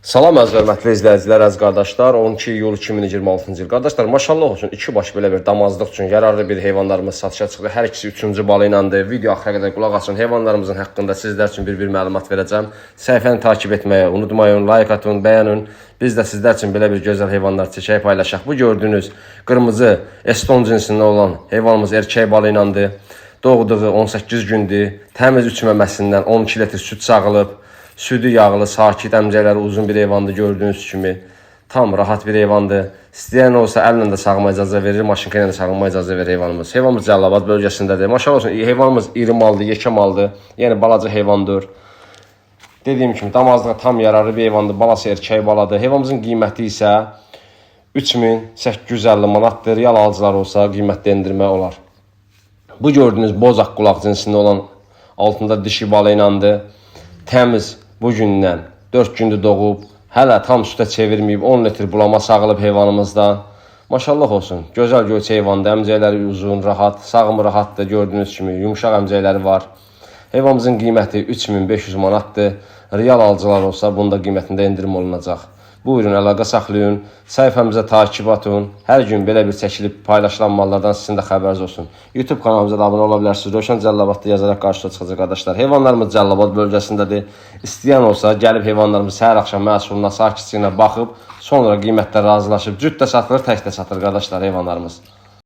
Salam əziz hörmətli izləyicilər, əziz qardaşlar. 12 iyul 2026-cı il. Qardaşlar, maşallah olsun, iki baş belə bir damazlıq üçün yararlı bir heyvanlarımız satışa çıxdı. Hər ikisi 3-cü balı iləndir. Video axıra qədər qulaq asın. Heyvanlarımızın haqqında sizlər üçün bir məlumat verəcəm. Səhifəni takib etməyi unutmayın, like atın, bəyənin. Biz də sizlər üçün belə bir gözəl heyvanlar çəkək, paylaşaq. Bu gördüyünüz qırmızı Eston cinsindən olan heyvanımız erkək balı iləndir. Doğduğu 18 gündür. Təmiz üç məməsindən 12 litr süt sağılıb. Südü yağlı, sakit, əmcəkləri uzun bir heyvandır gördüyünüz kimi. Tam rahat bir heyvandır. İstəyən olsa əllə də sağma icazə verir, maşınka ilə də sağma icazə verir heyvanımız. Heyvanımız Cəlilabad bölgəsindədir. Maşallah olsun, heyvanımız iri maldır, yekə maldır. Yəni balaca heyvandır. Dediyim kimi damazlığa tam yararlı bir heyvandır. Balası erkək baladır. Heyvanımızın qiyməti isə 3850 manatdır. Real alıcılar olsa qiymətdə endirmə olar. Bu gördüyünüz bozaq qulaq cinsində olan altında dişi balı iləndir. Təmiz bu gündən 4 gündür doğub, hələ tam sütə çevirməyib, 10 litr bulama sağılıb heyvanımızdan. Maşallah olsun, gözəl göyçə heyvandır, əmcəkləri uzun, rahat, sağımı rahatdır, gördüyünüz kimi, yumuşaq əmcəkləri var. Heyvanımızın qiyməti 3500 manatdır. Real alıcılar olsa, bunda qiymətində endirim olunacaq. Buyurun, əlaqə saxlayın, səhifəmizə takib atın. Hər gün belə bir çəkilib paylaşılan mallardan sizin də xəbəriniz olsun. YouTube kanalımıza da abunə ola bilərsiniz. Rövşən Cəlilabadda yazaraq qarşıda çıxacaq qardaşlar. Heyvanlarımız Cəlilabad bölgəsindədir. İstəyən olsa gəlib heyvanlarımız səhər axşam məhsuluna sakitciyinə baxıb, sonra qiymətdə razılaşıb. Cüt də satılır, tək də satılır qardaşlar heyvanlarımız.